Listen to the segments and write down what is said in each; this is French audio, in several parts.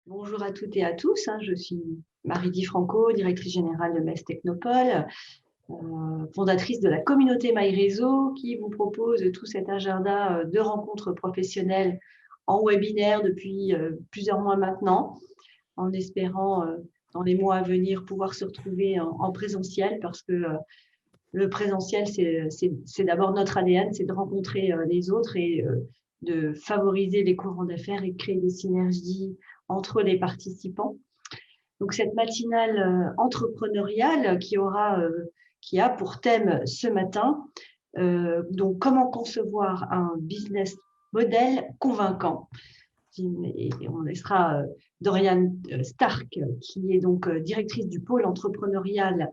Bonjour à toutes et à tous, je suis Marie Di Franco, directrice générale de MES Technopole, fondatrice de la communauté MyRéseau qui vous propose tout cet agenda de rencontres professionnelles en webinaire depuis plusieurs mois maintenant, en espérant dans les mois à venir pouvoir se retrouver en présentiel parce que le présentiel, c'est d'abord notre ADN, c'est de rencontrer les autres et de favoriser les courants d'affaires et de créer des synergies entre les participants. Donc, cette matinale entrepreneuriale qui a pour thème ce matin, donc comment concevoir un business model convaincant. Et on laissera Dorian Stark, qui est donc directrice du pôle entrepreneurial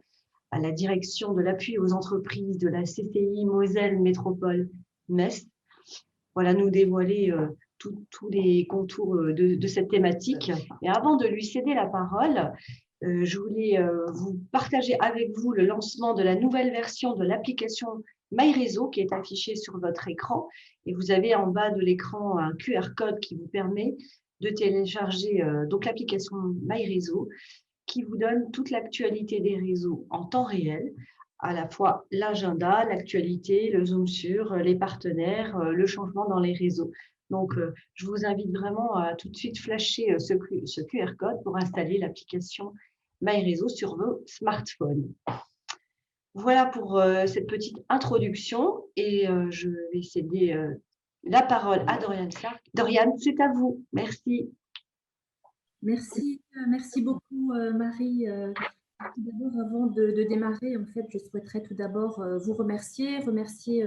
à la direction de l'appui aux entreprises de la CCI Moselle Métropole Metz. Voilà, nous dévoiler tous les contours de cette thématique. Et avant de lui céder la parole, je voulais vous partager avec vous le lancement de la nouvelle version de l'application MyRéseau qui est affichée sur votre écran. Et vous avez en bas de l'écran un QR code qui vous permet de télécharger donc l'application MyRéseau qui vous donne toute l'actualité des réseaux en temps réel, à la fois l'agenda, l'actualité, le zoom sur, les partenaires, le changement dans les réseaux. Donc, je vous invite vraiment à tout de suite flasher ce QR code pour installer l'application MyRéseau sur vos smartphones. Voilà pour cette petite introduction et je vais céder la parole à Dorian Stark. Dorian, c'est à vous. Merci. Merci beaucoup Marie. Tout d'abord, avant de démarrer, en fait, je souhaiterais tout d'abord vous remercier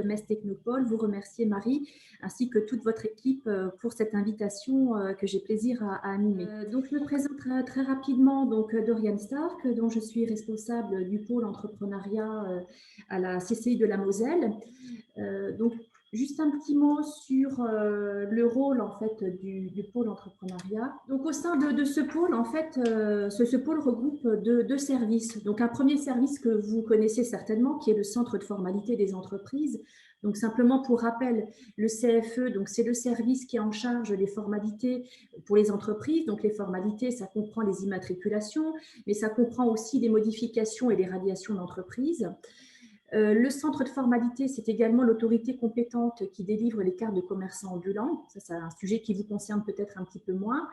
MES Technopole, vous remercier Marie, ainsi que toute votre équipe pour cette invitation que j'ai plaisir à animer. Donc, je me présente très rapidement, donc Dorian Stark, dont je suis responsable du pôle entrepreneuriat à la CCI de la Moselle. Donc, juste un petit mot sur le rôle en fait du pôle entrepreneuriat. Donc au sein de ce pôle, en fait, ce pôle regroupe deux services. Donc un premier service que vous connaissez certainement, qui est le centre de formalité des entreprises. Donc simplement pour rappel, le CFE, donc c'est le service qui est en charge des formalités pour les entreprises. Donc les formalités, ça comprend les immatriculations, mais ça comprend aussi les modifications et les radiations d'entreprise. Le centre de formalité, c'est également l'autorité compétente qui délivre les cartes de commerçants ambulants. Ça, c'est un sujet qui vous concerne peut-être un petit peu moins,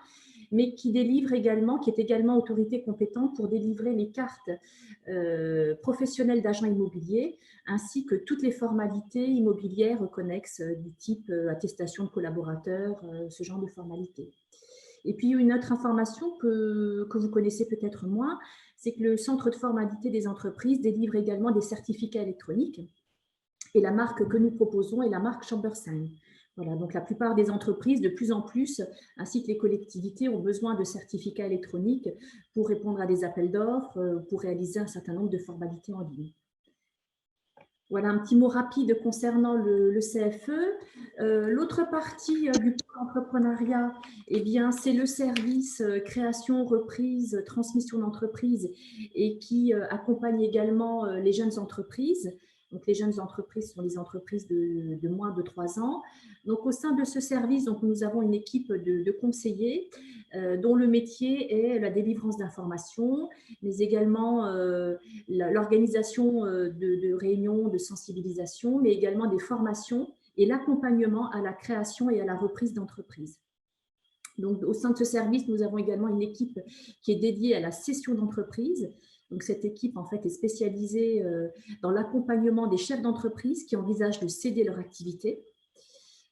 mais qui délivre également, qui est également autorité compétente pour délivrer les cartes professionnelles d'agents immobiliers, ainsi que toutes les formalités immobilières connexes du type attestation de collaborateurs, ce genre de formalités. Et puis, une autre information que vous connaissez peut-être moins, c'est que le centre de formalité des entreprises délivre également des certificats électroniques. Et la marque que nous proposons est la marque Chambersign. Voilà, donc la plupart des entreprises, de plus en plus, ainsi que les collectivités, ont besoin de certificats électroniques pour répondre à des appels d'offres, pour réaliser un certain nombre de formalités en ligne. Voilà un petit mot rapide concernant le CFE. L'autre partie du pôle entrepreneuriat, eh bien, c'est le service création, reprise, transmission d'entreprise et qui accompagne également les jeunes entreprises. Donc, les jeunes entreprises sont les entreprises de moins de 3 ans. Donc, au sein de ce service, donc, nous avons une équipe de conseillers dont le métier est la délivrance d'informations, mais également l'organisation de réunions de sensibilisation, mais également des formations et l'accompagnement à la création et à la reprise d'entreprise. Donc, au sein de ce service, nous avons également une équipe qui est dédiée à la cession d'entreprise. Donc, cette équipe, en fait, est spécialisée dans l'accompagnement des chefs d'entreprise qui envisagent de céder leur activité.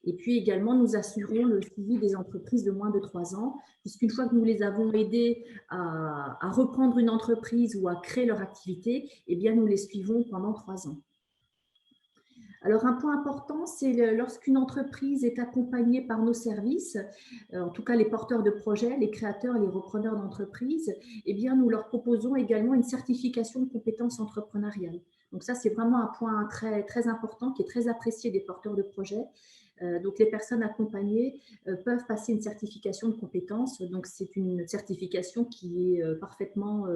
Et puis également, nous assurons le suivi des entreprises de moins de 3 ans, puisqu'une fois que nous les avons aidés à reprendre une entreprise ou à créer leur activité, eh bien, nous les suivons pendant 3 ans. Alors, un point important, c'est lorsqu'une entreprise est accompagnée par nos services, en tout cas les porteurs de projets, les créateurs, les repreneurs d'entreprise, eh bien, nous leur proposons également une certification de compétences entrepreneuriales. Donc ça, c'est vraiment un point très important qui est très apprécié des porteurs de projets. Donc, les personnes accompagnées peuvent passer une certification de compétences. Donc, c'est une certification qui est parfaitement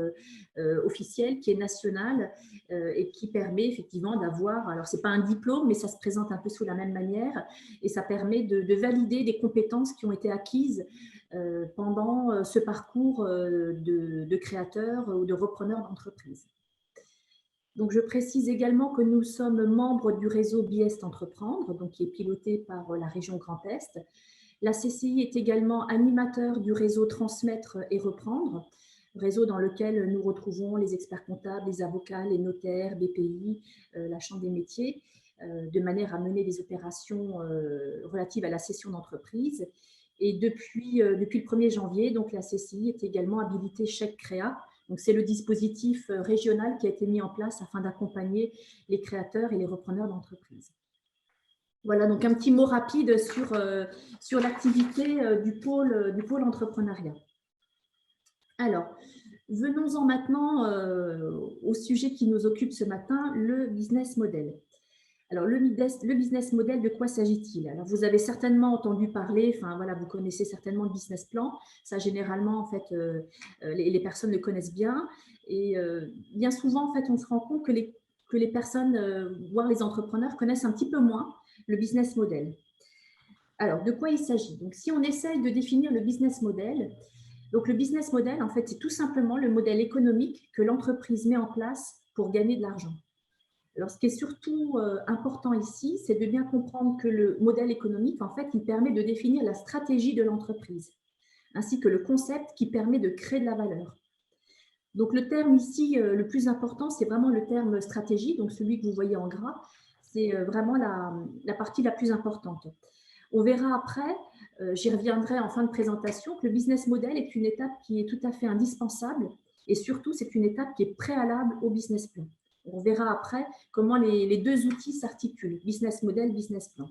officielle, qui est nationale et qui permet effectivement d'avoir, alors ce n'est pas un diplôme, mais ça se présente un peu sous la même manière et ça permet de valider des compétences qui ont été acquises pendant ce parcours de créateur ou de repreneur d'entreprise. Donc, je précise également que nous sommes membres du réseau Biest Entreprendre, donc qui est piloté par la région Grand Est. La CCI est également animateur du réseau Transmettre et Reprendre, réseau dans lequel nous retrouvons les experts comptables, les avocats, les notaires, BPI, la Chambre des métiers, de manière à mener des opérations relatives à la cession d'entreprise. Et depuis le 1er janvier, donc la CCI est également habilitée Chèque Créa. Donc, c'est le dispositif régional qui a été mis en place afin d'accompagner les créateurs et les repreneurs d'entreprises. Voilà, donc un petit mot rapide sur l'activité du pôle entrepreneuriat. Alors, venons-en maintenant au sujet qui nous occupe ce matin, le business model. Alors, le business model, de quoi s'agit-il? Alors, vous avez certainement entendu parler, enfin voilà, vous connaissez certainement le business plan. Ça, généralement, en fait, les personnes le connaissent bien. Et bien souvent, en fait, on se rend compte que les personnes, voire les entrepreneurs, connaissent un petit peu moins le business model. Alors, de quoi il s'agit? Donc, si on essaye de définir le business model, donc le business model, en fait, c'est tout simplement le modèle économique que l'entreprise met en place pour gagner de l'argent. Alors, ce qui est surtout important ici, c'est de bien comprendre que le modèle économique, en fait, il permet de définir la stratégie de l'entreprise, ainsi que le concept qui permet de créer de la valeur. Donc, le terme ici, le plus important, c'est vraiment le terme stratégie, donc celui que vous voyez en gras, c'est vraiment la partie la plus importante. On verra après, j'y reviendrai en fin de présentation, que le business model est une étape qui est tout à fait indispensable et surtout, c'est une étape qui est préalable au business plan. On verra après comment les deux outils s'articulent, business model, business plan.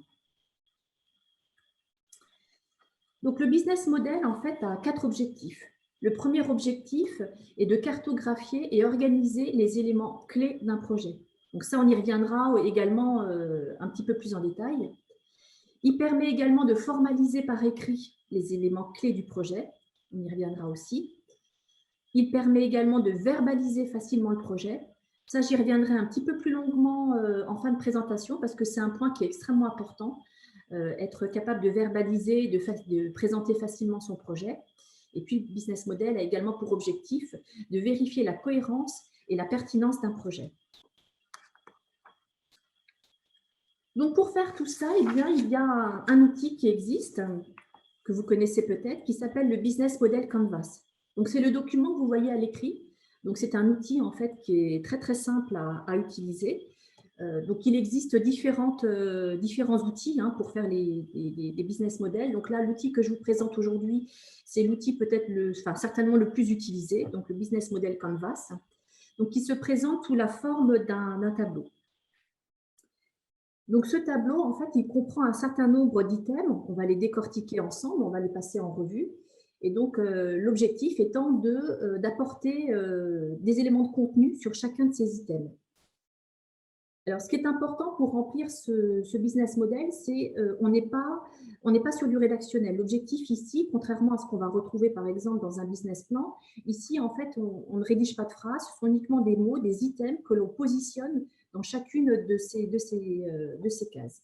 Donc, le business model, en fait, a 4 objectifs. Le premier objectif est de cartographier et organiser les éléments clés d'un projet. Donc ça, on y reviendra également un petit peu plus en détail. Il permet également de formaliser par écrit les éléments clés du projet. On y reviendra aussi. Il permet également de verbaliser facilement le projet. Ça, j'y reviendrai un petit peu plus longuement en fin de présentation parce que c'est un point qui est extrêmement important, être capable de verbaliser, de présenter facilement son projet. Et puis, le business model a également pour objectif de vérifier la cohérence et la pertinence d'un projet. Donc, pour faire tout ça, eh bien, il y a un outil qui existe, que vous connaissez peut-être, qui s'appelle le Business Model Canvas. Donc, c'est le document que vous voyez à l'écrit. Donc, c'est un outil, en fait, qui est très, très simple à utiliser. Donc, il existe différents outils pour faire des business models. Donc là, l'outil que je vous présente aujourd'hui, c'est l'outil peut-être certainement le plus utilisé, donc le Business Model Canvas, donc qui se présente sous la forme d'un tableau. Donc, ce tableau, en fait, il comprend un certain nombre d'items. On va les décortiquer ensemble, on va les passer en revue. Et donc, l'objectif étant d'apporter des éléments de contenu sur chacun de ces items. Alors, ce qui est important pour remplir ce business model, c'est on n'est pas sur du rédactionnel. L'objectif ici, contrairement à ce qu'on va retrouver par exemple dans un business plan, ici en fait, on ne rédige pas de phrases, ce sont uniquement des mots, des items que l'on positionne dans chacune de ces cases.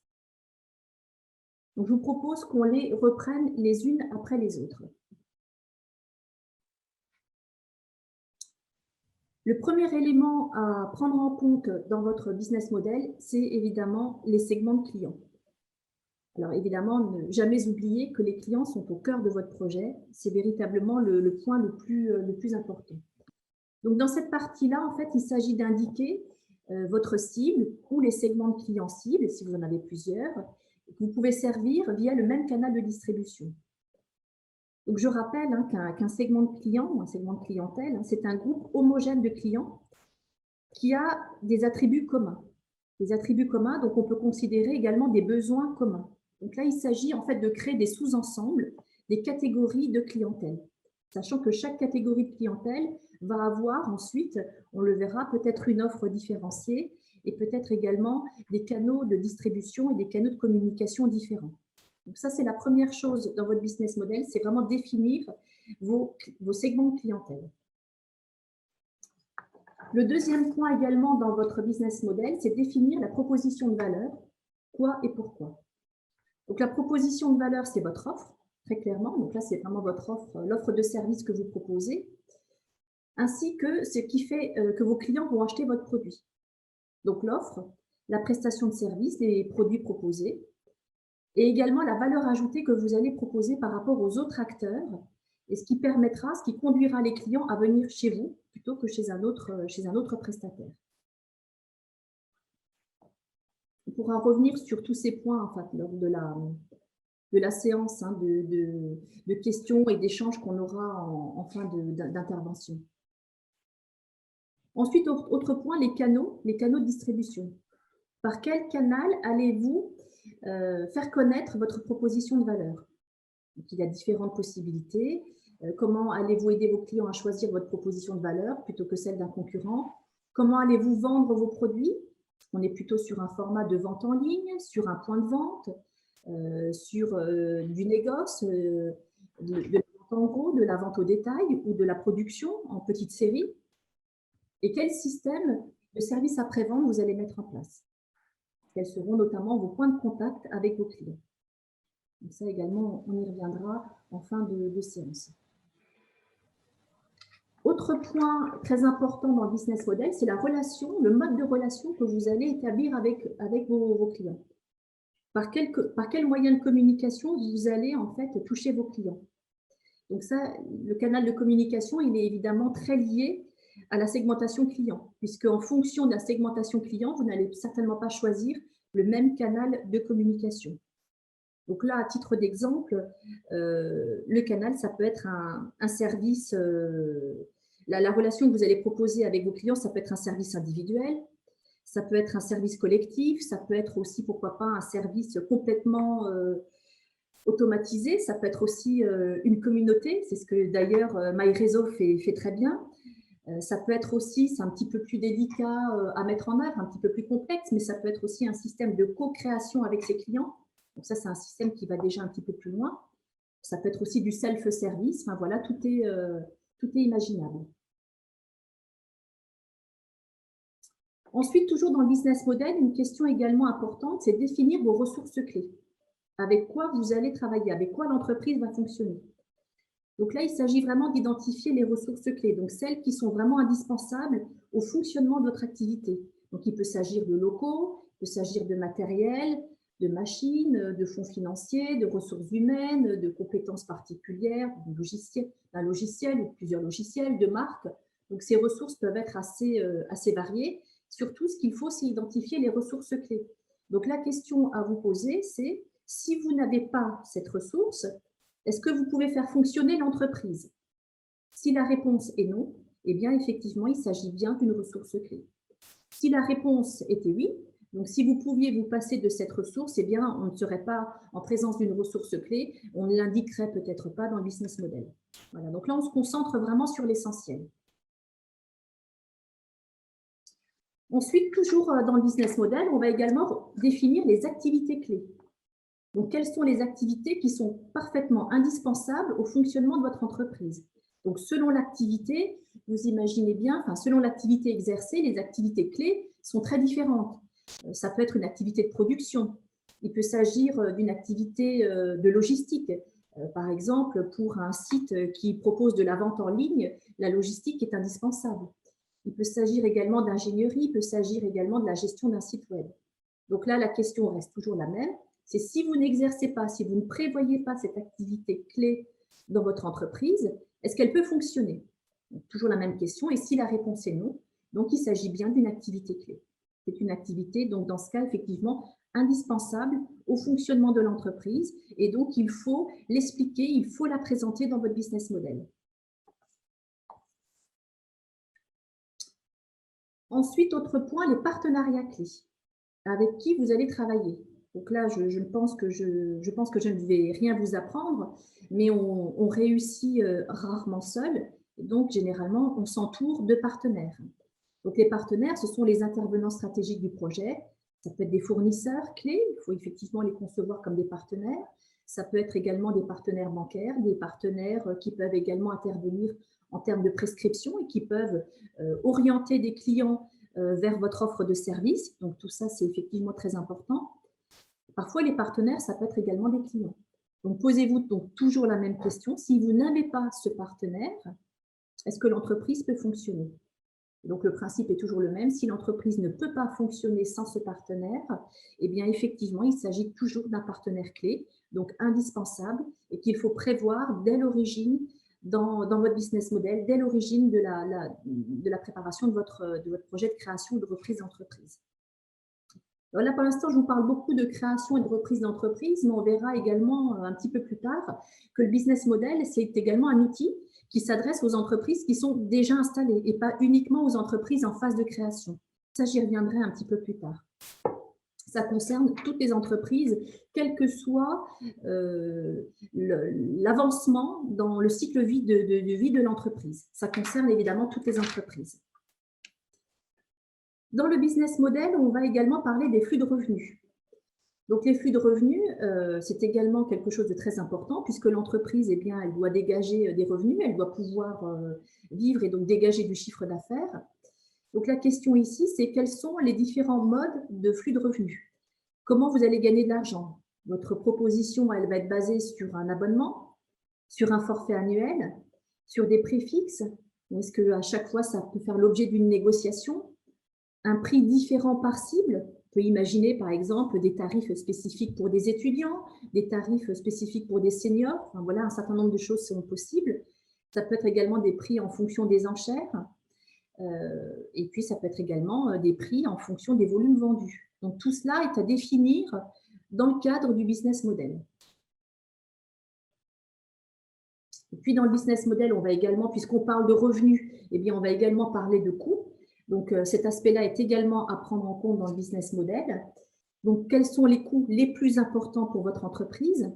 Donc, je vous propose qu'on les reprenne les unes après les autres. Le premier élément à prendre en compte dans votre business model, c'est évidemment les segments de clients. Alors évidemment, ne jamais oublier que les clients sont au cœur de votre projet. C'est véritablement le point le plus important. Donc dans cette partie-là, en fait, il s'agit d'indiquer votre cible ou les segments de clients cibles, si vous en avez plusieurs, que vous pouvez servir via le même canal de distribution. Donc, je rappelle qu'un segment de client ou un segment de clientèle, c'est un groupe homogène de clients qui a des attributs communs. Des attributs communs, donc on peut considérer également des besoins communs. Donc là, il s'agit en fait de créer des sous-ensembles, des catégories de clientèle, sachant que chaque catégorie de clientèle va avoir ensuite, on le verra, peut-être une offre différenciée et peut-être également des canaux de distribution et des canaux de communication différents. Donc ça, c'est la première chose dans votre business model, c'est vraiment définir vos segments de clientèle. Le deuxième point également dans votre business model, c'est définir la proposition de valeur, quoi et pourquoi. Donc la proposition de valeur, c'est votre offre, très clairement. Donc là, c'est vraiment votre offre, l'offre de service que vous proposez, ainsi que ce qui fait que vos clients vont acheter votre produit. Donc l'offre, la prestation de service, les produits proposés, et également la valeur ajoutée que vous allez proposer par rapport aux autres acteurs, et ce qui permettra, ce qui conduira les clients à venir chez vous plutôt que chez un autre prestataire. On pourra revenir sur tous ces points en fait, lors de la séance de questions et d'échanges qu'on aura en fin d'intervention. Ensuite, autre point, les canaux de distribution. Par quel canal allez-vous faire connaître votre proposition de valeur? Donc, il y a différentes possibilités. Comment allez-vous aider vos clients à choisir votre proposition de valeur plutôt que celle d'un concurrent? Comment allez-vous vendre vos produits? On est plutôt sur un format de vente en ligne, sur un point de vente, sur du négoce, de la vente en gros, de la vente au détail ou de la production en petite série. Et quel système de service après-vente vous allez mettre en place? Quels seront notamment vos points de contact avec vos clients? Donc ça également, on y reviendra en fin de séance. Autre point très important dans le business model, c'est la relation, le mode de relation que vous allez établir avec vos clients. Par quel moyen de communication vous allez en fait toucher vos clients? Donc ça, le canal de communication, il est évidemment très lié à la segmentation client, puisque en fonction de la segmentation client, vous n'allez certainement pas choisir le même canal de communication. Donc là, à titre d'exemple, le canal, ça peut être un service, la relation que vous allez proposer avec vos clients, ça peut être un service individuel, ça peut être un service collectif, ça peut être aussi, pourquoi pas, un service complètement automatisé, ça peut être aussi une communauté, c'est ce que d'ailleurs MyRéseau fait très bien. Ça peut être aussi, c'est un petit peu plus délicat à mettre en œuvre, un petit peu plus complexe, mais ça peut être aussi un système de co-création avec ses clients. Donc ça, c'est un système qui va déjà un petit peu plus loin. Ça peut être aussi du self-service. Enfin voilà, tout est imaginable. Ensuite, toujours dans le business model, une question également importante, c'est définir vos ressources clés. Avec quoi vous allez travailler, avec quoi l'entreprise va fonctionner. Donc là, il s'agit vraiment d'identifier les ressources clés, donc celles qui sont vraiment indispensables au fonctionnement de votre activité. Donc il peut s'agir de locaux, il peut s'agir de matériel, de machines, de fonds financiers, de ressources humaines, de compétences particulières, d'un logiciel ou de plusieurs logiciels, de marques. Donc ces ressources peuvent être assez variées. Surtout, ce qu'il faut, c'est identifier les ressources clés. Donc la question à vous poser, c'est si vous n'avez pas cette ressource, est-ce que vous pouvez faire fonctionner l'entreprise? Si la réponse est non, eh bien, effectivement, il s'agit bien d'une ressource clé. Si la réponse était oui, donc si vous pouviez vous passer de cette ressource, eh bien, on ne serait pas en présence d'une ressource clé, on ne l'indiquerait peut-être pas dans le business model. Voilà, donc là, on se concentre vraiment sur l'essentiel. Ensuite, toujours dans le business model, on va également définir les activités clés. Donc, quelles sont les activités qui sont parfaitement indispensables au fonctionnement de votre entreprise? Donc, selon l'activité, vous imaginez bien, enfin, selon l'activité exercée, les activités clés sont très différentes. Ça peut être une activité de production. Il peut s'agir d'une activité de logistique. Par exemple, pour un site qui propose de la vente en ligne, la logistique est indispensable. Il peut s'agir également d'ingénierie, il peut s'agir également de la gestion d'un site web. Donc là, la question reste toujours la même. C'est si vous n'exercez pas, si vous ne prévoyez pas cette activité clé dans votre entreprise, est-ce qu'elle peut fonctionner? Donc, toujours la même question. Et si la réponse est non, donc il s'agit bien d'une activité clé. C'est une activité, donc dans ce cas, effectivement, indispensable au fonctionnement de l'entreprise. Et donc, il faut l'expliquer, il faut la présenter dans votre business model. Ensuite, autre point, les partenariats clés. Avec qui vous allez travailler. Donc là, je pense que je ne vais rien vous apprendre, mais on réussit rarement seul. Donc, généralement, on s'entoure de partenaires. Donc, les partenaires, ce sont les intervenants stratégiques du projet. Ça peut être des fournisseurs clés, il faut effectivement les concevoir comme des partenaires. Ça peut être également des partenaires bancaires, des partenaires qui peuvent également intervenir en termes de prescription et qui peuvent orienter des clients vers votre offre de service. Donc, tout ça, c'est effectivement très important. Parfois, les partenaires, ça peut être également des clients. Donc, posez-vous donc toujours la même question. Si vous n'avez pas ce partenaire, est-ce que l'entreprise peut fonctionner? Donc, le principe est toujours le même. Si l'entreprise ne peut pas fonctionner sans ce partenaire, eh bien, effectivement, il s'agit toujours d'un partenaire clé, donc indispensable, et qu'il faut prévoir dès l'origine dans votre business model, dès l'origine de la préparation de votre projet de création ou de reprise d'entreprise. Là, pour l'instant, je vous parle beaucoup de création et de reprise d'entreprise, mais on verra également un petit peu plus tard que le business model, c'est également un outil qui s'adresse aux entreprises qui sont déjà installées et pas uniquement aux entreprises en phase de création. Ça, j'y reviendrai un petit peu plus tard. Ça concerne toutes les entreprises, quel que soit l'avancement dans le cycle de vie de l'entreprise. Ça concerne évidemment toutes les entreprises. Dans le business model, on va également parler des flux de revenus. Donc, les flux de revenus, c'est également quelque chose de très important puisque l'entreprise, eh bien, elle doit dégager des revenus, elle doit pouvoir vivre et donc dégager du chiffre d'affaires. Donc, la question ici, c'est quels sont les différents modes de flux de revenus? Comment vous allez gagner de l'argent? Votre proposition, elle va être basée sur un abonnement, sur un forfait annuel, sur des prix fixes. Est-ce qu'à chaque fois, ça peut faire l'objet d'une négociation? Un prix différent par cible? On peut imaginer par exemple des tarifs spécifiques pour des étudiants, des tarifs spécifiques pour des seniors. Enfin, voilà, un certain nombre de choses sont possibles. Ça peut être également des prix en fonction des enchères. Et puis, ça peut être également des prix en fonction des volumes vendus. Donc, tout cela est à définir dans le cadre du business model. Et puis, dans le business model, on va également, puisqu'on parle de revenus, eh bien, on va également parler de coûts. Donc, cet aspect-là est également à prendre en compte dans le business model. Donc, quels sont les coûts les plus importants pour votre entreprise?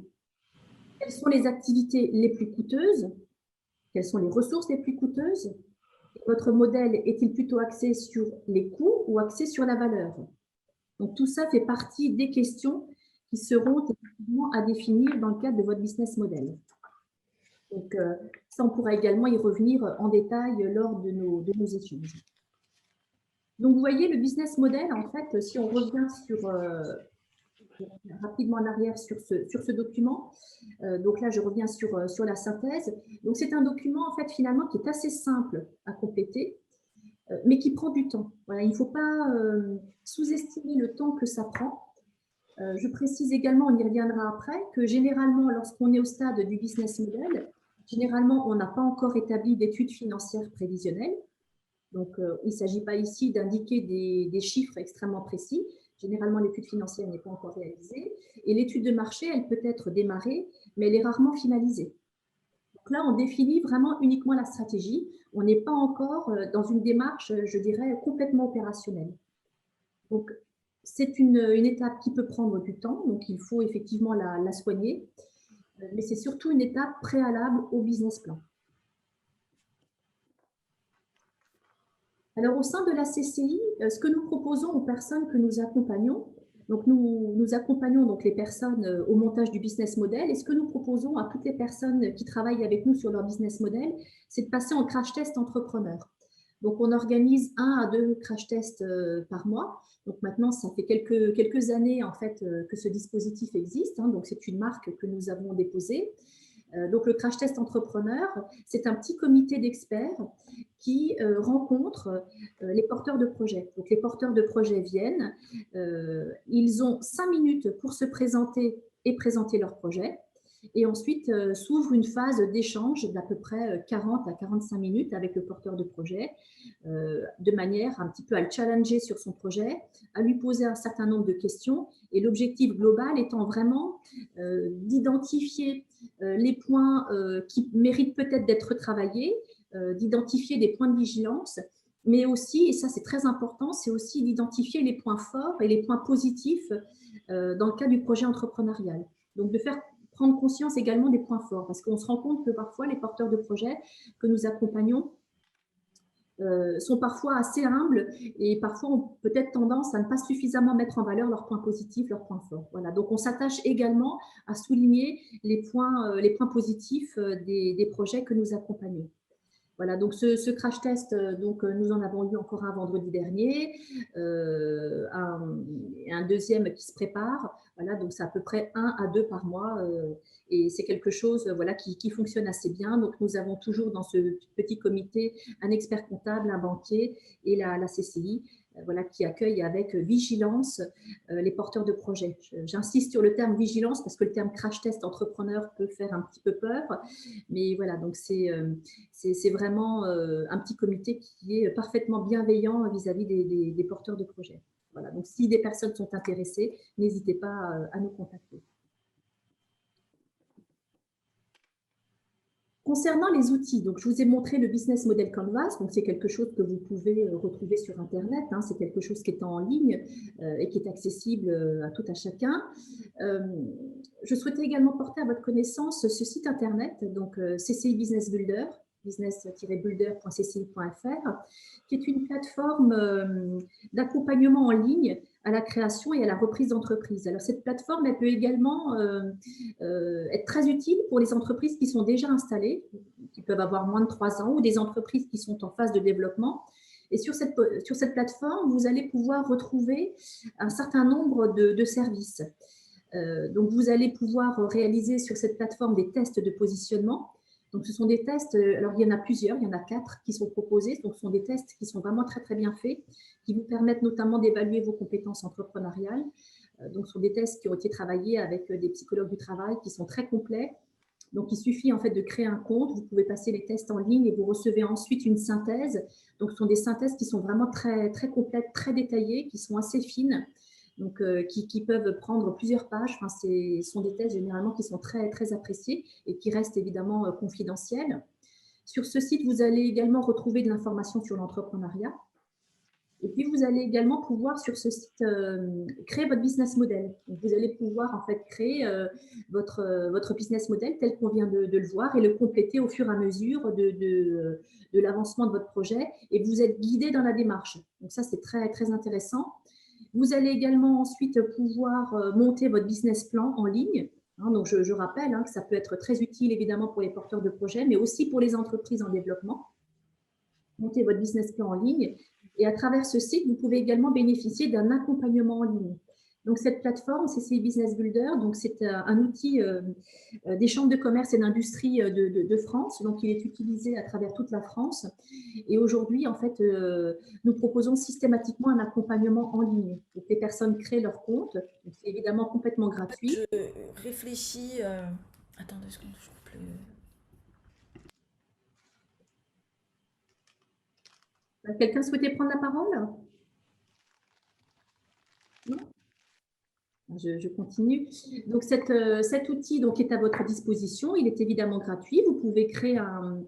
Quelles sont les activités les plus coûteuses? Quelles sont les ressources les plus coûteuses? Votre modèle est-il plutôt axé sur les coûts ou axé sur la valeur? Donc, tout ça fait partie des questions qui seront effectivement à définir dans le cadre de votre business model. Donc, ça, on pourra également y revenir en détail lors de nos échanges. Donc, vous voyez, le business model, en fait, si on revient rapidement en arrière sur ce document, donc là, je reviens sur la synthèse. Donc, c'est un document, en fait, finalement, qui est assez simple à compléter, mais qui prend du temps. Voilà, il ne faut pas sous-estimer le temps que ça prend. Je précise également, on y reviendra après, que généralement, lorsqu'on est au stade du business model, généralement, on n'a pas encore établi d'études financières prévisionnelles. Donc, il ne s'agit pas ici d'indiquer des chiffres extrêmement précis. Généralement, l'étude financière n'est pas encore réalisée. Et l'étude de marché, elle peut être démarrée, mais elle est rarement finalisée. Donc là, on définit vraiment uniquement la stratégie. On n'est pas encore dans une démarche, je dirais, complètement opérationnelle. Donc, c'est une étape qui peut prendre du temps, donc il faut effectivement la soigner, mais c'est surtout une étape préalable au business plan. Alors, au sein de la CCI, ce que nous proposons aux personnes que nous accompagnons, donc nous accompagnons donc les personnes au montage du business model, et ce que nous proposons à toutes les personnes qui travaillent avec nous sur leur business model, c'est de passer en crash test entrepreneur. Donc, on organise 1 à 2 crash tests par mois. Donc, maintenant, ça fait quelques années en fait que ce dispositif existe. Hein, donc, c'est une marque que nous avons déposée. Donc, le crash test entrepreneur, c'est un petit comité d'experts qui rencontre les porteurs de projets. Donc, les porteurs de projets viennent. Ils ont 5 minutes pour se présenter et présenter leur projet. Et ensuite, s'ouvre une phase d'échange d'à peu près 40 à 45 minutes avec le porteur de projet, de manière un petit peu à le challenger sur son projet, à lui poser un certain nombre de questions. Et l'objectif global étant vraiment d'identifier les points qui méritent peut-être d'être travaillés, d'identifier des points de vigilance, mais aussi, et ça c'est très important, c'est aussi d'identifier les points forts et les points positifs dans le cas du projet entrepreneurial. Donc, de faire prendre conscience également des points forts, parce qu'on se rend compte que parfois les porteurs de projets que nous accompagnons sont parfois assez humbles et parfois ont peut-être tendance à ne pas suffisamment mettre en valeur leurs points positifs, leurs points forts. Voilà. Donc, on s'attache également à souligner les points positifs des projets que nous accompagnons. Voilà, donc ce crash test, nous en avons eu encore un vendredi dernier, un deuxième qui se prépare. Voilà, donc c'est à peu près 1 à 2 par mois, et c'est quelque chose voilà, qui fonctionne assez bien. Donc nous avons toujours dans ce petit comité un expert comptable, un banquier et la CCI, voilà, qui accueille avec vigilance les porteurs de projets. J'insiste sur le terme vigilance parce que le terme crash test entrepreneur peut faire un petit peu peur, mais voilà, donc c'est vraiment un petit comité qui est parfaitement bienveillant vis-à-vis des porteurs de projets. Voilà, donc si des personnes sont intéressées, n'hésitez pas à nous contacter. Concernant les outils, donc je vous ai montré le Business Model Canvas, donc c'est quelque chose que vous pouvez retrouver sur Internet, hein, c'est quelque chose qui est en ligne et qui est accessible à tout à chacun. Je souhaitais également porter à votre connaissance ce site Internet, donc CCI Business Builder, business-builder.cci.fr, qui est une plateforme d'accompagnement en ligne à la création et à la reprise d'entreprise. Alors cette plateforme, elle peut également être très utile pour les entreprises qui sont déjà installées, qui peuvent avoir moins de 3 ans, ou des entreprises qui sont en phase de développement. Et sur cette plateforme, vous allez pouvoir retrouver un certain nombre de services. Donc, vous allez pouvoir réaliser sur cette plateforme des tests de positionnement. Donc, ce sont des tests, alors il y en a plusieurs, il y en a 4 qui sont proposés. Donc, ce sont des tests qui sont vraiment très, très bien faits, qui vous permettent notamment d'évaluer vos compétences entrepreneuriales. Donc, ce sont des tests qui ont été travaillés avec des psychologues du travail qui sont très complets. Donc, il suffit en fait de créer un compte. Vous pouvez passer les tests en ligne et vous recevez ensuite une synthèse. Donc, ce sont des synthèses qui sont vraiment très, très complètes, très détaillées, qui sont assez fines. Donc, qui peuvent prendre plusieurs pages. Enfin, ce sont des tests généralement qui sont très, très appréciés et qui restent évidemment confidentiels. Sur ce site, vous allez également retrouver de l'information sur l'entrepreneuriat. Et puis, vous allez également pouvoir sur ce site créer votre business model. Donc, vous allez pouvoir en fait créer votre business model tel qu'on vient de le voir et le compléter au fur et à mesure de l'avancement de votre projet. Et vous êtes guidé dans la démarche. Donc, ça, c'est très, très intéressant. Vous allez également ensuite pouvoir monter votre business plan en ligne. Donc, je rappelle que ça peut être très utile évidemment pour les porteurs de projets, mais aussi pour les entreprises en développement. Monter votre business plan en ligne. Et à travers ce site, vous pouvez également bénéficier d'un accompagnement en ligne. Donc, cette plateforme, CCI Business Builder, donc c'est un outil des chambres de commerce et d'industrie de France. Donc, il est utilisé à travers toute la France. Et aujourd'hui, en fait, nous proposons systématiquement un accompagnement en ligne. Donc, les personnes créent leur compte. C'est évidemment complètement gratuit. Je réfléchis. Attends 2 secondes, je coupe le. Quelqu'un souhaitait prendre la parole? Non? Je continue. Donc, cet outil donc, est à votre disposition. Il est évidemment gratuit. Vous pouvez créer un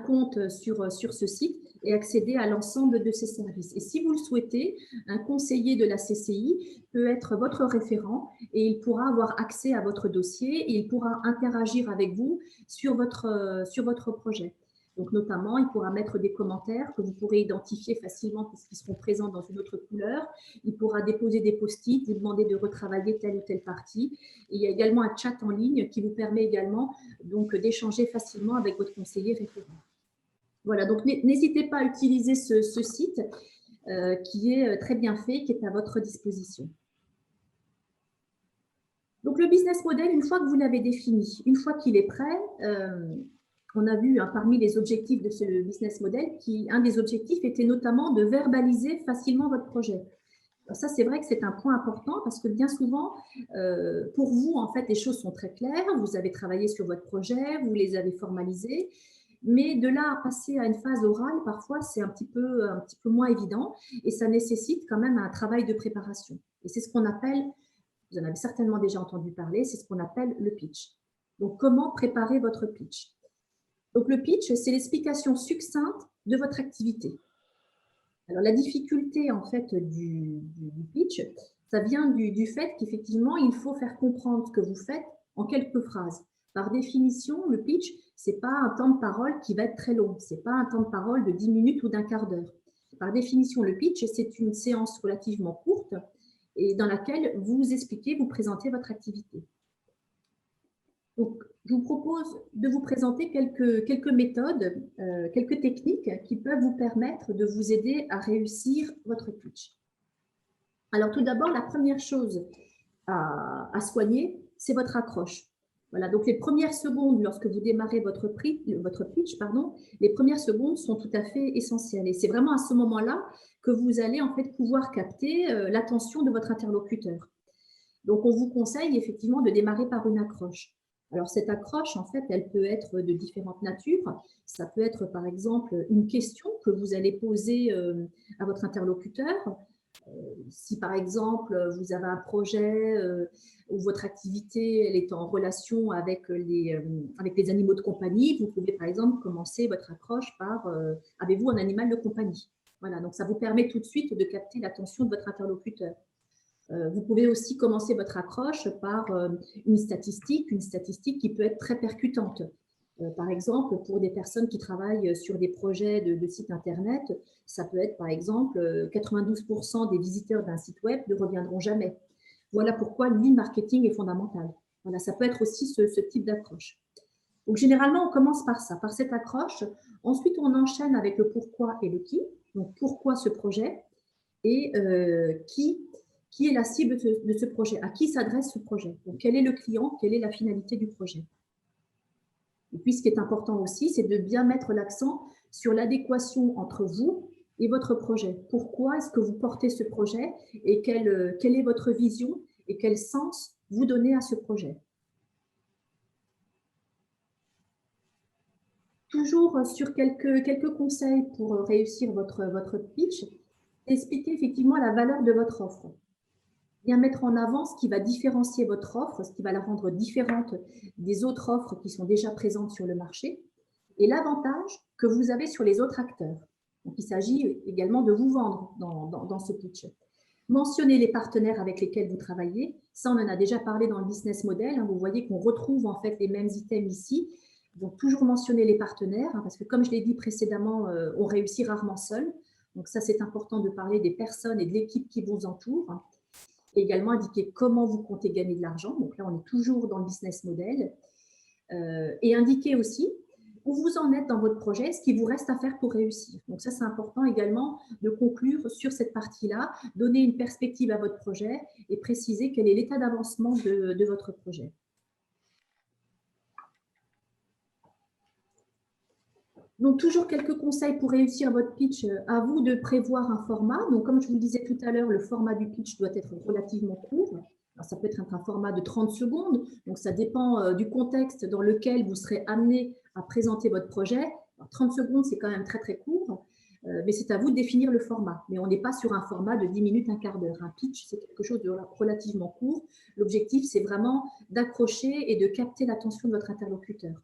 compte sur ce site et accéder à l'ensemble de ces services. Et si vous le souhaitez, un conseiller de la CCI peut être votre référent et il pourra avoir accès à votre dossier et il pourra interagir avec vous sur votre projet. Donc, notamment, il pourra mettre des commentaires que vous pourrez identifier facilement puisqu'ils seront présents dans une autre couleur. Il pourra déposer des post-it, vous demander de retravailler telle ou telle partie. Et il y a également un chat en ligne qui vous permet également donc d'échanger facilement avec votre conseiller référent. Voilà, donc n'hésitez pas à utiliser ce site qui est très bien fait, qui est à votre disposition. Donc, le business model, une fois que vous l'avez défini, une fois qu'il est prêt, on a vu parmi les objectifs de ce business model, un des objectifs était notamment de verbaliser facilement votre projet. Alors ça, c'est vrai que c'est un point important parce que bien souvent, pour vous, en fait, les choses sont très claires. Vous avez travaillé sur votre projet, vous les avez formalisés. Mais de là à passer à une phase orale, parfois, c'est un petit peu moins évident et ça nécessite quand même un travail de préparation. Et c'est ce qu'on appelle, vous en avez certainement déjà entendu parler, c'est ce qu'on appelle le pitch. Donc, comment préparer votre pitch? Donc, le pitch, c'est l'explication succincte de votre activité. Alors, la difficulté, en fait, du pitch, ça vient du fait qu'effectivement, il faut faire comprendre ce que vous faites en quelques phrases. Par définition, le pitch, ce n'est pas un temps de parole qui va être très long. Ce n'est pas un temps de parole de 10 minutes ou d'un quart d'heure. Par définition, le pitch, c'est une séance relativement courte et dans laquelle vous expliquez, vous présentez votre activité. Donc, je vous propose de vous présenter quelques méthodes, quelques techniques qui peuvent vous permettre de vous aider à réussir votre pitch. Alors tout d'abord, la première chose à soigner, c'est votre accroche. Voilà, donc les premières secondes, lorsque vous démarrez votre pitch, les premières secondes sont tout à fait essentielles. Et c'est vraiment à ce moment-là que vous allez en fait pouvoir capter l'attention de votre interlocuteur. Donc on vous conseille effectivement de démarrer par une accroche. Alors cette accroche, en fait, elle peut être de différentes natures. Ça peut être par exemple une question que vous allez poser à votre interlocuteur. Si par exemple vous avez un projet où votre activité elle est en relation avec les animaux de compagnie, vous pouvez par exemple commencer votre accroche par avez-vous un animal de compagnie? Voilà, donc ça vous permet tout de suite de capter l'attention de votre interlocuteur. Vous pouvez aussi commencer votre accroche par une statistique qui peut être très percutante. Par exemple, pour des personnes qui travaillent sur des projets de sites internet, ça peut être par exemple 92% des visiteurs d'un site web ne reviendront jamais. Voilà pourquoi l'e-marketing est fondamental. Voilà, ça peut être aussi ce type d'approche. Donc généralement, on commence par ça, par cette accroche. Ensuite, on enchaîne avec le pourquoi et le qui. Donc pourquoi ce projet et qui est la cible de ce projet, à qui s'adresse ce projet. Donc quel est le client, quelle est la finalité du projet. Et puis, ce qui est important aussi, c'est de bien mettre l'accent sur l'adéquation entre vous et votre projet. Pourquoi est-ce que vous portez ce projet et quelle est votre vision et quel sens vous donnez à ce projet. Toujours sur quelques conseils pour réussir votre pitch, expliquez effectivement la valeur de votre offre. Bien mettre en avant ce qui va différencier votre offre, ce qui va la rendre différente des autres offres qui sont déjà présentes sur le marché, et l'avantage que vous avez sur les autres acteurs. Donc, il s'agit également de vous vendre dans ce pitch. Mentionnez les partenaires avec lesquels vous travaillez. Ça, on en a déjà parlé dans le business model. Vous voyez qu'on retrouve en fait les mêmes items ici. Donc, toujours mentionner les partenaires, parce que comme je l'ai dit précédemment, on réussit rarement seul. Donc, ça, c'est important de parler des personnes et de l'équipe qui vous entoure. Et également indiquer comment vous comptez gagner de l'argent. Donc là, on est toujours dans le business model. Et indiquer aussi où vous en êtes dans votre projet, ce qu'il vous reste à faire pour réussir. Donc ça, c'est important également de conclure sur cette partie-là, donner une perspective à votre projet et préciser quel est l'état d'avancement de votre projet. Donc, toujours quelques conseils pour réussir votre pitch. À vous de prévoir un format. Donc, comme je vous le disais tout à l'heure, le format du pitch doit être relativement court. Alors, ça peut être un format de 30 secondes. Donc, ça dépend du contexte dans lequel vous serez amené à présenter votre projet. Alors, 30 secondes, c'est quand même très, très court. Mais c'est à vous de définir le format. Mais on n'est pas sur un format de 10 minutes, un quart d'heure. Un pitch, c'est quelque chose de relativement court. L'objectif, c'est vraiment d'accrocher et de capter l'attention de votre interlocuteur.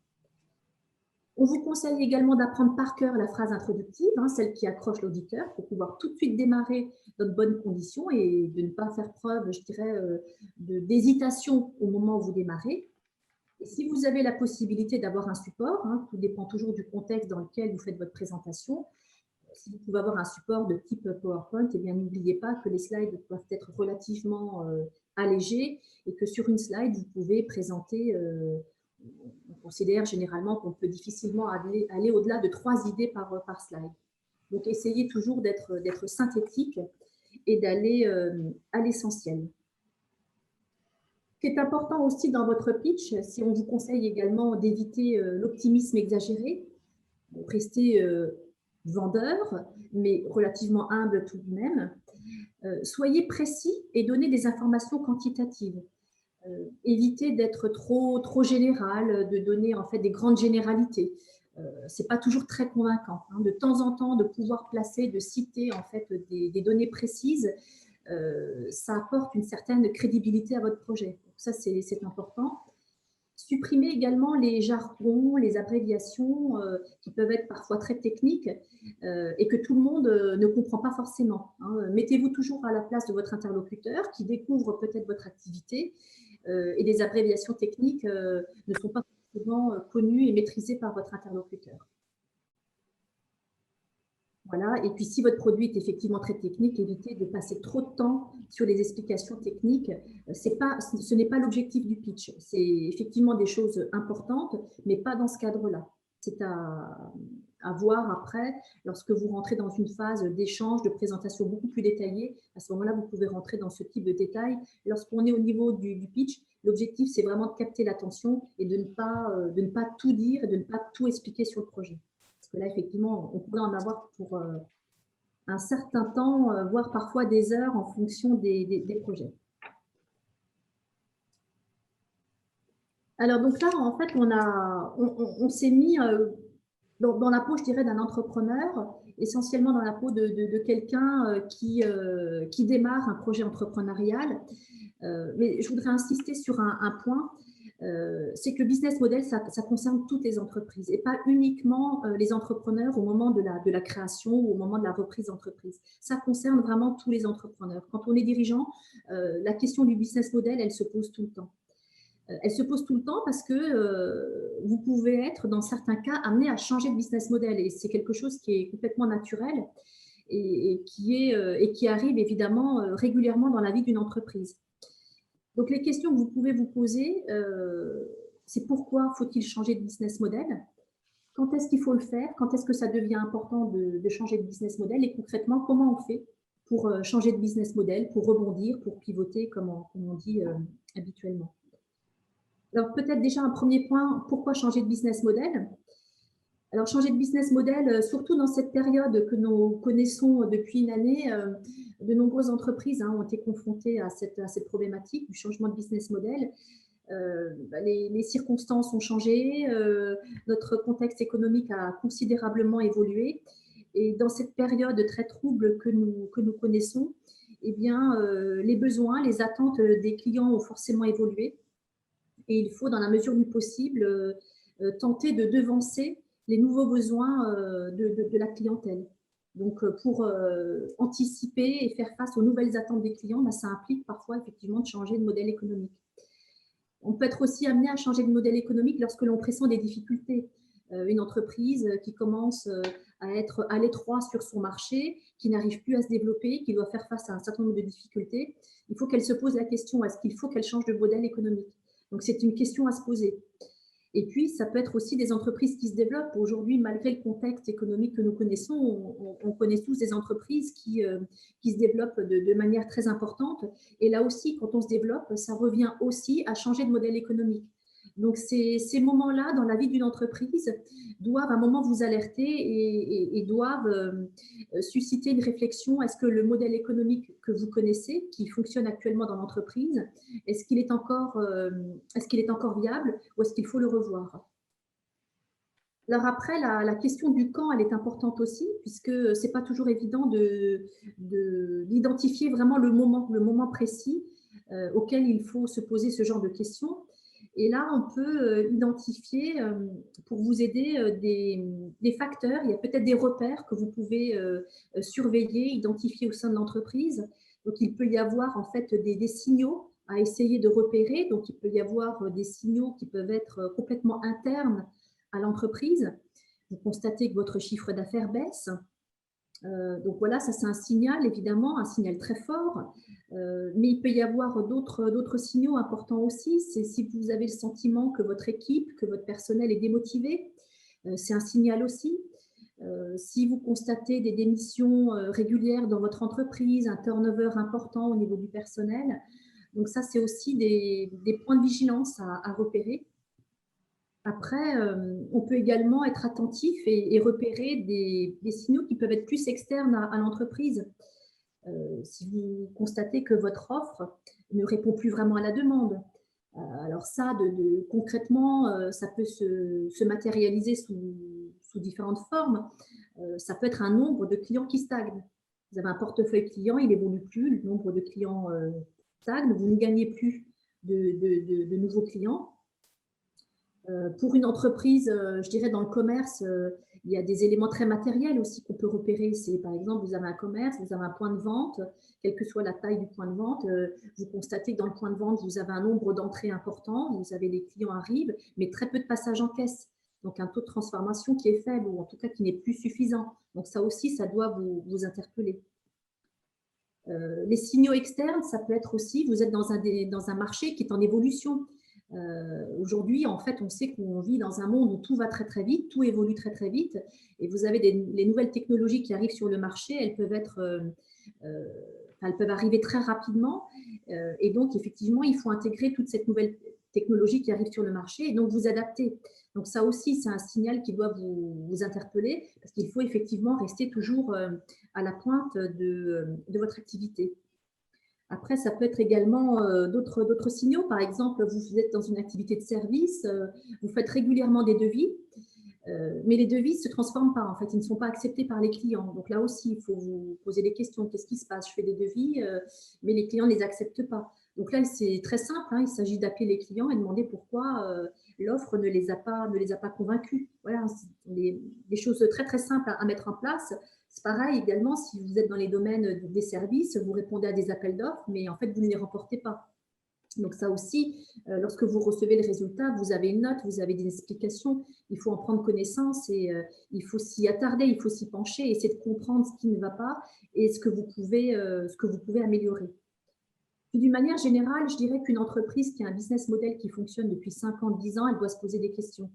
On vous conseille également d'apprendre par cœur la phrase introductive, celle qui accroche l'auditeur, pour pouvoir tout de suite démarrer dans de bonnes conditions et de ne pas faire preuve, je dirais, d'hésitation au moment où vous démarrez. Et si vous avez la possibilité d'avoir un support, tout dépend toujours du contexte dans lequel vous faites votre présentation, si vous pouvez avoir un support de type PowerPoint, eh bien n'oubliez pas que les slides doivent être relativement allégés et que sur une slide, vous pouvez présenter on considère généralement qu'on peut difficilement aller au-delà de 3 idées par slide. Donc, essayez toujours d'être synthétique et d'aller à l'essentiel. Ce qui est important aussi dans votre pitch, si on vous conseille également d'éviter l'optimisme exagéré, restez vendeur, mais relativement humble tout de même. Soyez précis et donnez des informations quantitatives. Éviter d'être trop général, de donner en fait des grandes généralités. C'est pas toujours très convaincant. De temps en temps, de pouvoir placer, de citer en fait des données précises, ça apporte une certaine crédibilité à votre projet. Donc ça, c'est important. Supprimez également les jargons, les abréviations qui peuvent être parfois très techniques et que tout le monde ne comprend pas forcément. Mettez-vous toujours à la place de votre interlocuteur qui découvre peut-être votre activité et des abréviations techniques ne sont pas forcément connues et maîtrisées par votre interlocuteur. Voilà. Et puis, si votre produit est effectivement très technique, évitez de passer trop de temps sur les explications techniques. Ce n'est pas l'objectif du pitch. C'est effectivement des choses importantes, mais pas dans ce cadre-là. C'est à voir après, lorsque vous rentrez dans une phase d'échange, de présentation beaucoup plus détaillée. À ce moment-là, vous pouvez rentrer dans ce type de détails. Lorsqu'on est au niveau du pitch, l'objectif, c'est vraiment de capter l'attention et de ne pas tout dire et de ne pas tout expliquer sur le projet. Parce que là, effectivement, on pourrait en avoir pour un certain temps, voire parfois des heures en fonction des projets. Alors, donc là, en fait, on s'est mis dans la peau, je dirais, d'un entrepreneur, essentiellement dans la peau de quelqu'un qui démarre un projet entrepreneurial. Mais je voudrais insister sur un point. C'est que le business model, ça concerne toutes les entreprises et pas uniquement les entrepreneurs au moment de la création ou au moment de la reprise d'entreprise. Ça concerne vraiment tous les entrepreneurs. Quand on est dirigeant, la question du business model, elle se pose tout le temps. Elle se pose tout le temps parce que vous pouvez être, dans certains cas, amené à changer de business model et c'est quelque chose qui est complètement naturel et qui arrive évidemment régulièrement dans la vie d'une entreprise. Donc, les questions que vous pouvez vous poser, c'est pourquoi faut-il changer de business model? Quand est-ce qu'il faut le faire? Quand est-ce que ça devient important de changer de business model? Et concrètement, comment on fait pour changer de business model, pour rebondir, pour pivoter, comme on dit habituellement? Alors, peut-être déjà un premier point, pourquoi changer de business model? Alors, changer de business model, surtout dans cette période que nous connaissons depuis une année, de nombreuses entreprises ont été confrontées à cette problématique du changement de business model. Les circonstances ont changé, notre contexte économique a considérablement évolué. Et dans cette période très trouble que nous connaissons, eh bien, les besoins, les attentes des clients ont forcément évolué. Et il faut, dans la mesure du possible, tenter de devancer les nouveaux besoins de la clientèle. Donc, pour anticiper et faire face aux nouvelles attentes des clients, ça implique parfois effectivement de changer de modèle économique. On peut être aussi amené à changer de modèle économique lorsque l'on pressent des difficultés. Une entreprise qui commence à être à l'étroit sur son marché, qui n'arrive plus à se développer, qui doit faire face à un certain nombre de difficultés, il faut qu'elle se pose la question, est-ce qu'il faut qu'elle change de modèle économique? Donc, c'est une question à se poser. Et puis, ça peut être aussi des entreprises qui se développent. Aujourd'hui, malgré le contexte économique que nous connaissons, on connaît tous des entreprises qui se développent de manière très importante. Et là aussi, quand on se développe, ça revient aussi à changer de modèle économique. Donc, ces moments-là, dans la vie d'une entreprise, doivent à un moment vous alerter et doivent susciter une réflexion. Est-ce que le modèle économique que vous connaissez, qui fonctionne actuellement dans l'entreprise, est-ce qu'il est encore viable ou est-ce qu'il faut le revoir? Alors après, la question du quand, elle est importante aussi, puisque ce n'est pas toujours évident d'identifier vraiment le moment précis auquel il faut se poser ce genre de questions. Et là, on peut identifier, pour vous aider, des facteurs. Il y a peut-être des repères que vous pouvez surveiller, identifier au sein de l'entreprise. Donc, il peut y avoir en fait des signaux à essayer de repérer. Donc, il peut y avoir des signaux qui peuvent être complètement internes à l'entreprise. Vous constatez que votre chiffre d'affaires baisse. Donc voilà, ça c'est un signal, évidemment, un signal très fort. Mais il peut y avoir d'autres signaux importants aussi. C'est si vous avez le sentiment que votre équipe, que votre personnel est démotivé, c'est un signal aussi. Si vous constatez des démissions régulières dans votre entreprise, un turnover important au niveau du personnel, donc ça c'est aussi des points de vigilance à repérer. Après, on peut également être attentif et repérer des signaux qui peuvent être plus externes à l'entreprise. Si vous constatez que votre offre ne répond plus vraiment à la demande, alors ça, concrètement, ça peut se matérialiser sous différentes formes. Ça peut être un nombre de clients qui stagne. Vous avez un portefeuille client, il n'évolue plus, le nombre de clients stagne, vous ne gagnez plus de nouveaux clients. Pour une entreprise, je dirais dans le commerce, il y a des éléments très matériels aussi qu'on peut repérer. C'est par exemple, vous avez un commerce, vous avez un point de vente, quelle que soit la taille du point de vente, vous constatez que dans le point de vente, vous avez un nombre d'entrées important, vous avez les clients arrivent, mais très peu de passages en caisse. donc un taux de transformation qui est faible ou en tout cas qui n'est plus suffisant. Donc ça aussi, ça doit vous interpeller. Les signaux externes, ça peut être aussi, vous êtes dans un marché qui est en évolution. Aujourd'hui, en fait, on sait qu'on vit dans un monde où tout va très très vite, tout évolue très très vite, et vous avez les nouvelles technologies qui arrivent sur le marché, elles peuvent arriver très rapidement, et donc effectivement, il faut intégrer toute cette nouvelle technologie qui arrive sur le marché et donc vous adapter. Donc ça aussi, c'est un signal qui doit vous interpeller parce qu'il faut effectivement rester toujours à la pointe de votre activité. Après, ça peut être également d'autres signaux. Par exemple, vous êtes dans une activité de service, vous faites régulièrement des devis, mais les devis ne se transforment pas. En fait, ils ne sont pas acceptés par les clients. Donc là aussi, il faut vous poser des questions. Qu'est-ce qui se passe? Je fais des devis, mais les clients ne les acceptent pas. Donc là, c'est très simple. Il s'agit d'appeler les clients et demander pourquoi l'offre ne les a pas convaincus. Voilà, des choses très, très simples à mettre en place. C'est pareil également, si vous êtes dans les domaines des services, vous répondez à des appels d'offres, mais en fait, vous ne les remportez pas. Donc ça aussi, lorsque vous recevez le résultat, vous avez une note, vous avez des explications, il faut en prendre connaissance et il faut s'y attarder, il faut s'y pencher, essayer de comprendre ce qui ne va pas et ce que vous pouvez améliorer. Puis d'une manière générale, je dirais qu'une entreprise qui a un business model qui fonctionne depuis 5 ans, 10 ans, elle doit se poser des questions.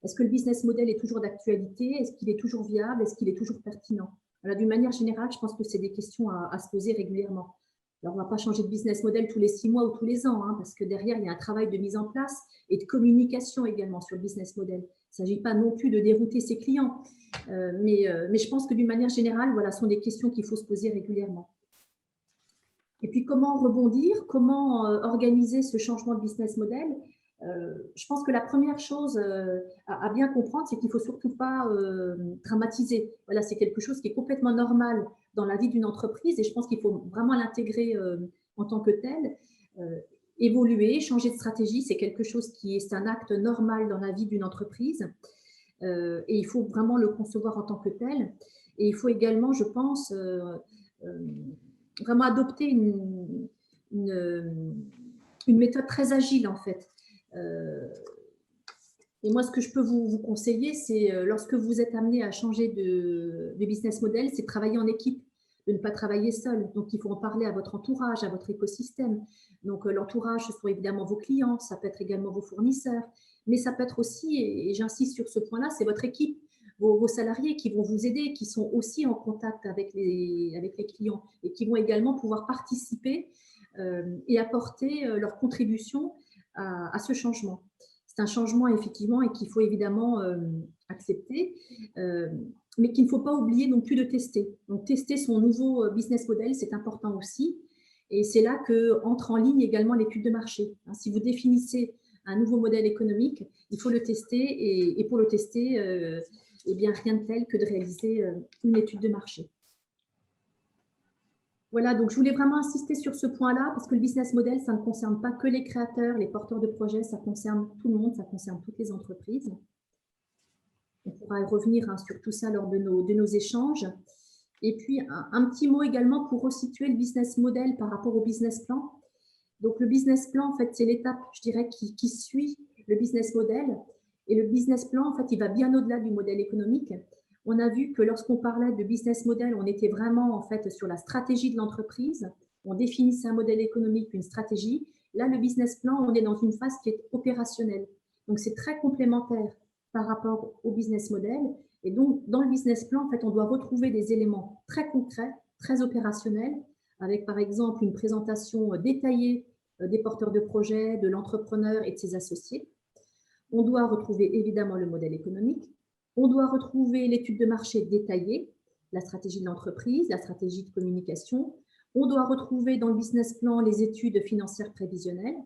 Est-ce que le business model est toujours d'actualité? Est-ce qu'il est toujours viable? Est-ce qu'il est toujours pertinent? Voilà, d'une manière générale, je pense que c'est des questions à se poser régulièrement. Alors, on ne va pas changer de business model tous les 6 mois ou tous les ans, parce que derrière, il y a un travail de mise en place et de communication également sur le business model. Il ne s'agit pas non plus de dérouter ses clients, mais je pense que d'une manière générale, voilà, ce sont des questions qu'il faut se poser régulièrement. Et puis, comment rebondir? Comment organiser ce changement de business model? Je pense que la première chose à bien comprendre, c'est qu'il ne faut surtout pas dramatiser. Voilà, c'est quelque chose qui est complètement normal dans la vie d'une entreprise et je pense qu'il faut vraiment l'intégrer en tant que tel. Évoluer, changer de stratégie, c'est quelque chose c'est un acte normal dans la vie d'une entreprise et il faut vraiment le concevoir en tant que tel. Et il faut également, je pense, vraiment adopter une méthode très agile en fait. Et moi, ce que je peux vous conseiller, c'est lorsque vous êtes amené à changer de business model, c'est de travailler en équipe, de ne pas travailler seul. Donc, il faut en parler à votre entourage, à votre écosystème. Donc, l'entourage, ce sont évidemment vos clients, ça peut être également vos fournisseurs, mais ça peut être aussi, et j'insiste sur ce point-là, c'est votre équipe, vos salariés qui vont vous aider, qui sont aussi en contact avec les clients et qui vont également pouvoir participer et apporter leur contribution à ce changement. C'est un changement effectivement et qu'il faut évidemment accepter, mais qu'il ne faut pas oublier non plus de tester. Donc tester son nouveau business model, c'est important aussi. Et c'est là qu'entre en ligne également l'étude de marché. Si vous définissez un nouveau modèle économique, il faut le tester et pour le tester, eh bien, rien de tel que de réaliser une étude de marché. Voilà, donc je voulais vraiment insister sur ce point-là parce que le business model, ça ne concerne pas que les créateurs, les porteurs de projets, ça concerne tout le monde, ça concerne toutes les entreprises. On pourra y revenir sur tout ça lors de nos échanges. Et puis, un petit mot également pour resituer le business model par rapport au business plan. Donc, le business plan, en fait, c'est l'étape, je dirais, qui suit le business model. Et le business plan, en fait, il va bien au-delà du modèle économique. On a vu que lorsqu'on parlait de business model, on était vraiment en fait sur la stratégie de l'entreprise. On définissait un modèle économique, une stratégie. Là, le business plan, on est dans une phase qui est opérationnelle. Donc, c'est très complémentaire par rapport au business model. Et donc, dans le business plan, en fait, on doit retrouver des éléments très concrets, très opérationnels, avec par exemple une présentation détaillée des porteurs de projets, de l'entrepreneur et de ses associés. On doit retrouver évidemment le modèle économique. On doit retrouver l'étude de marché détaillée, la stratégie de l'entreprise, la stratégie de communication. On doit retrouver dans le business plan les études financières prévisionnelles,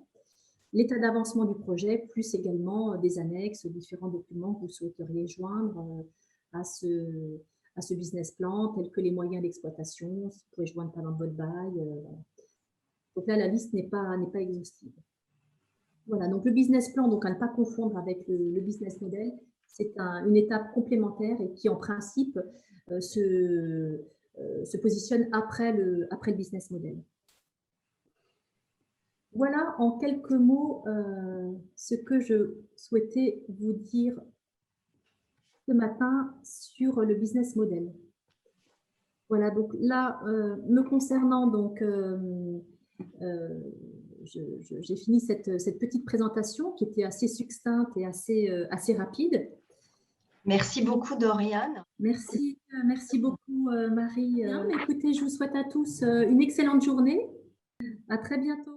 l'état d'avancement du projet, plus également des annexes, différents documents que vous souhaiteriez joindre à ce business plan, tels que les moyens d'exploitation, si vous pouvez joindre par exemple votre bail. Donc là, la liste n'est pas exhaustive. Voilà, donc le business plan, donc à ne pas confondre avec le business model, c'est une étape complémentaire et qui, en principe, se positionne après le business model. Voilà, en quelques mots, ce que je souhaitais vous dire ce matin sur le business model. Voilà, donc là, me concernant, donc, j'ai fini cette petite présentation qui était assez succincte et assez rapide. Merci beaucoup, Doriane. Merci beaucoup, Marie. Écoutez, je vous souhaite à tous une excellente journée. À très bientôt.